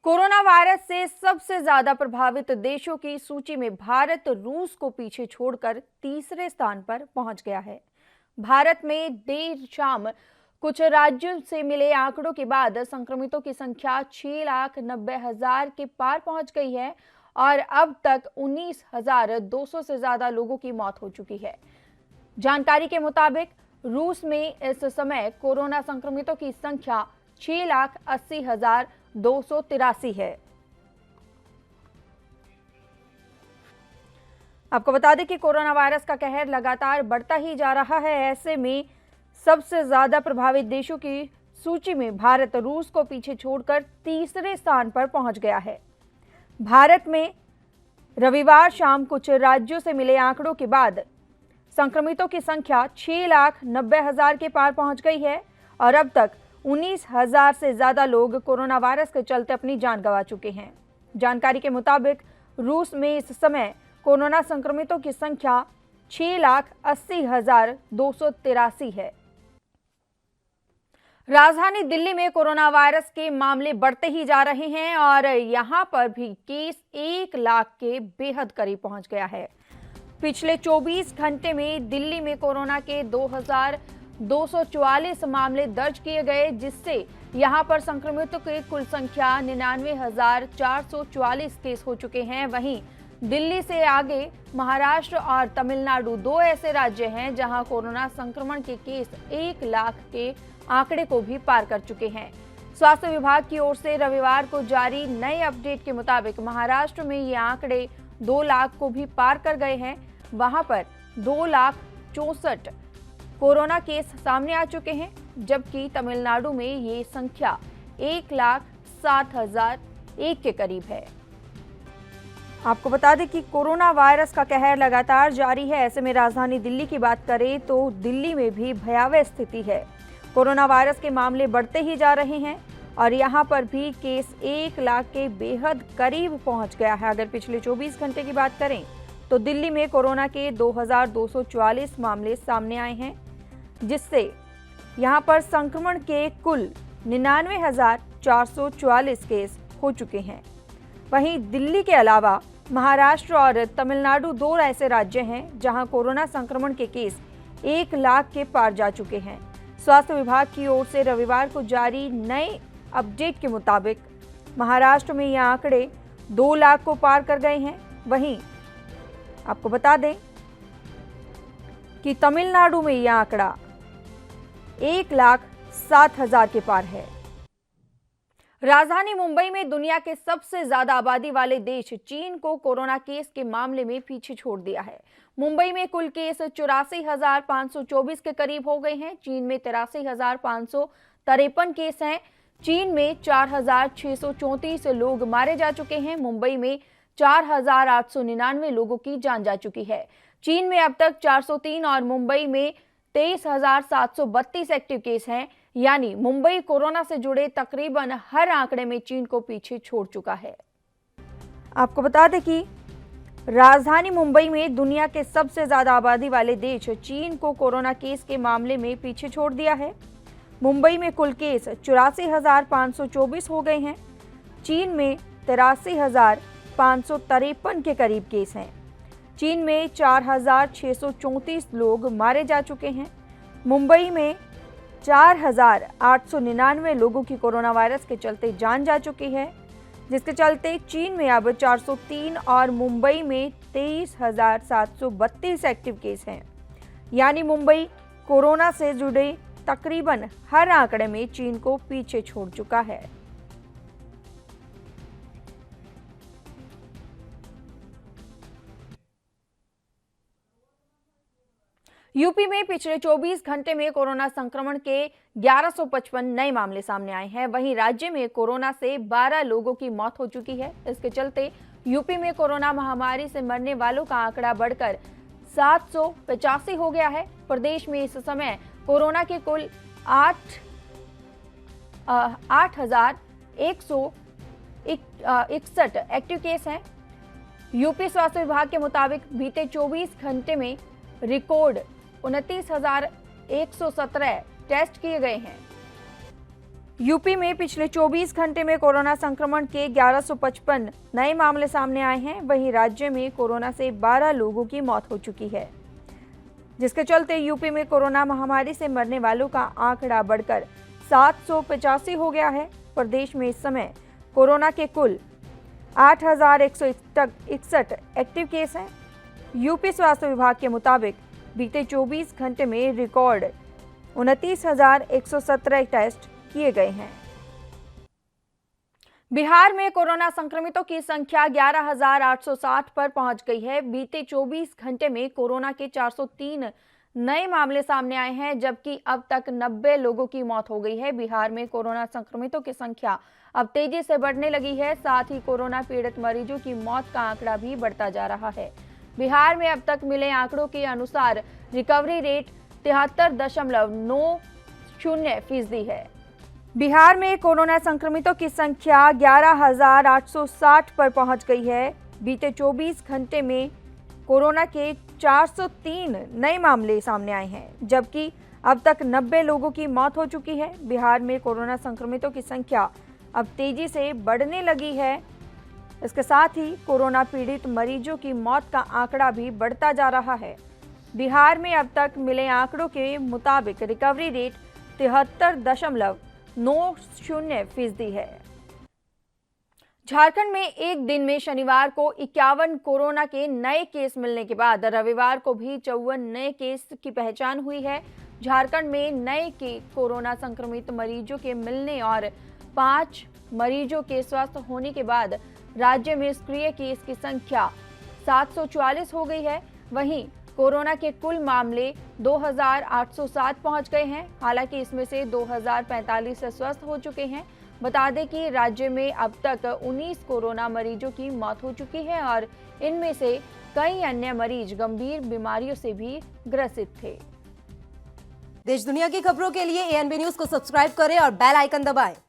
Corona virus से सबसे ज्यादा प्रभावित देशों की सूची में भारत रूस को पीछे छोड़कर तीसरे स्थान पर पहुंच गया है। भारत में देर शाम कुछ राज्यों से मिले आंकड़ों के बाद संक्रमितों की संख्या 6,90,000 के पार पहुंच गई है और अब तक 19,200 से ज्यादा लोगों की मौत हो चुकी है। जानकारी के मुताबिक रूस में इस समय कोरोना संक्रमितों की संख्या 6,80,283 है। आपको बता दें कि कोरोना वायरस का कहर लगातार बढ़ता ही जा रहा है। ऐसे में सबसे ज्यादा प्रभावित देशों की सूची में भारत रूस को पीछे छोड़कर तीसरे स्थान पर पहुंच गया है। भारत में रविवार शाम कुछ राज्यों से मिले आंकड़ों के बाद संक्रमितों की संख्या 6,90,000 के पार पहुंच गई है और अब तक 19,000 से ज्यादा लोग कोरोना वायरस के चलते अपनी जान गंवा चुके हैं। जानकारी के मुताबिक रूस में इस समय कोरोना संक्रमितों की संख्या 6,80,283 है। राजधानी दिल्ली में कोरोना वायरस के मामले बढ़ते ही जा रहे हैं और यहां पर भी केस 1 लाख के बेहद करीब पहुंच गया है। पिछले 24 घंटे में दिल्ली में कोरोना के 2,244 मामले दर्ज किए गए, जिससे यहां पर संक्रमितों की कुल संख्या 99,444 केस हो चुके हैं। वहीं दिल्ली से आगे महाराष्ट्र और तमिलनाडु दो ऐसे राज्य हैं जहां कोरोना संक्रमण के केस 1 लाख के आंकड़े को भी पार कर चुके हैं। स्वास्थ्य विभाग की ओर से रविवार को जारी नए अपडेट के मुताबिक महाराष्ट्र में ये आंकड़े 2 लाख को भी पार कर गए हैं। वहां पर 2,64,000 कोरोना केस सामने आ चुके हैं, जबकि तमिलनाडु में ये संख्या 1,07,001 के करीब है। आपको बता दें कि कोरोना वायरस का कहर लगातार जारी है। ऐसे में राजधानी दिल्ली की बात करें तो दिल्ली में भी भयावह स्थिति है। कोरोना वायरस के मामले बढ़ते ही जा रहे हैं और यहां पर भी केस 1 लाख के बेहद करीब पहुंच गया है। अगर पिछले 24 घंटे की बात करें तो दिल्ली में कोरोना के 2,244 मामले सामने आए हैं, जिससे यहां पर संक्रमण के कुल 99,444 केस हो चुके हैं। वहीं दिल्ली के अलावा महाराष्ट्र और तमिलनाडु दो ऐसे राज्य हैं जहां कोरोना संक्रमण के केस 1 लाख के पार जा चुके हैं। स्वास्थ्य विभाग की ओर से रविवार को जारी नए अपडेट के मुताबिक महाराष्ट्र में ये आंकड़े 2 लाख को पार कर गए हैं। वहीं आपको बता दें कि तमिलनाडु में यह आंकड़ा 1,07,000 के पार है। राजधानी मुंबई में दुनिया के सबसे ज्यादा आबादी वाले देश चीन को कोरोना केस के मामले में पीछे छोड़ दिया है। मुंबई में कुल केस 84,524 के करीब हो गए हैं। चीन में 83,553 केस हैं। चीन में 4,634 लोग मारे जा चुके हैं। मुंबई में 4,899 लोगों की जान जा चुकी है। चीन में अब तक 403 और मुंबई में 23,732 एक्टिव केस हैं। यानी मुंबई कोरोना से जुड़े तकरीबन हर आंकड़े में चीन को पीछे छोड़ चुका है। आपको बता दें कि राजधानी मुंबई में दुनिया के सबसे ज्यादा आबादी वाले देश चीन को कोरोना केस के मामले में पीछे छोड़ दिया है। मुंबई में कुल केस 84,524 हो गए हैं। चीन में 83,553 के करीब केस हैं। चीन में 4,634 लोग मारे जा चुके हैं। मुंबई में 4,899 लोगों की कोरोना वायरस के चलते जान जा चुकी है, जिसके चलते चीन में अब 403 और मुंबई में 23,732 एक्टिव केस हैं। यानी मुंबई कोरोना से जुड़े तकरीबन हर आंकड़े में चीन को पीछे छोड़ चुका है। यूपी में पिछले 24 घंटे में कोरोना संक्रमण के 1155 नए मामले सामने आए हैं। वहीं राज्य में कोरोना से 12 लोगों की मौत हो चुकी है। इसके चलते यूपी में कोरोना महामारी से मरने वालों का आंकड़ा बढ़कर 785 हो गया है। प्रदेश में इस समय कोरोना के कुल 8,161 एक्टिव केस हैं। यूपी स्वास्थ्य विभाग के मुताबिक बीते 24 घंटे में रिकॉर्ड 29,117 टेस्ट किए गए हैं। यूपी में पिछले 24 घंटे में कोरोना संक्रमण के 1155 नए मामले सामने आए हैं। वहीं राज्य में कोरोना से 12 लोगों की मौत हो चुकी है, जिसके चलते यूपी में कोरोना महामारी से मरने वालों का आंकड़ा बढ़कर 785 हो गया है। प्रदेश में इस समय कोरोना के कुल 8,161 एक्टिव केस हैं। यूपी स्वास्थ्य विभाग के मुताबिक बीते 24 घंटे में रिकॉर्ड 29,117 टेस्ट किए गए हैं। बिहार में कोरोना संक्रमितों की संख्या 11,860 पर पहुंच गई है। बीते 24 घंटे में कोरोना के 403 नए मामले सामने आए हैं, जबकि अब तक 90 लोगों की मौत हो गई है। बिहार में कोरोना संक्रमितों की संख्या अब तेजी से बढ़ने लगी है। साथ ही कोरोना पीड़ित मरीजों की मौत का आंकड़ा भी बढ़ता जा रहा है। बिहार में अब तक मिले आंकड़ों के अनुसार रिकवरी रेट 73.90% है। बिहार में कोरोना संक्रमितों की संख्या 11,860 पर पहुंच गई है। बीते 24 घंटे में कोरोना के 403 नए मामले सामने आए हैं, जबकि अब तक 90 लोगों की मौत हो चुकी है। बिहार में कोरोना संक्रमितों की संख्या अब तेजी से बढ़ने लगी है। इसके साथ ही कोरोना पीड़ित मरीजों की मौत का आंकड़ा भी बढ़ता जा रहा है। बिहार में अब तक मिले आंकड़ों के मुताबिक रिकवरी रेट 73.90% है। झारखंड में एक दिन में शनिवार को 51 कोरोना के नए केस मिलने के बाद रविवार को भी 54 नए केस की पहचान हुई है। झारखंड में नए के कोरोना संक्रमित मरीजों के मिलने और 5 मरीजों के स्वस्थ होने के बाद राज्य में सक्रिय केस की संख्या 744 हो गई है। वहीं कोरोना के कुल मामले 2,807 पहुंच गए हैं। हालांकि इसमें से 2,045 स्वस्थ हो चुके हैं। बता दें कि राज्य में अब तक 19 कोरोना मरीजों की मौत हो चुकी है और इनमें से कई अन्य मरीज गंभीर बीमारियों से भी ग्रसित थे। देश दुनिया की खबरों के लिए ANB न्यूज को सब्सक्राइब करें और बेल आइकन दबाएं।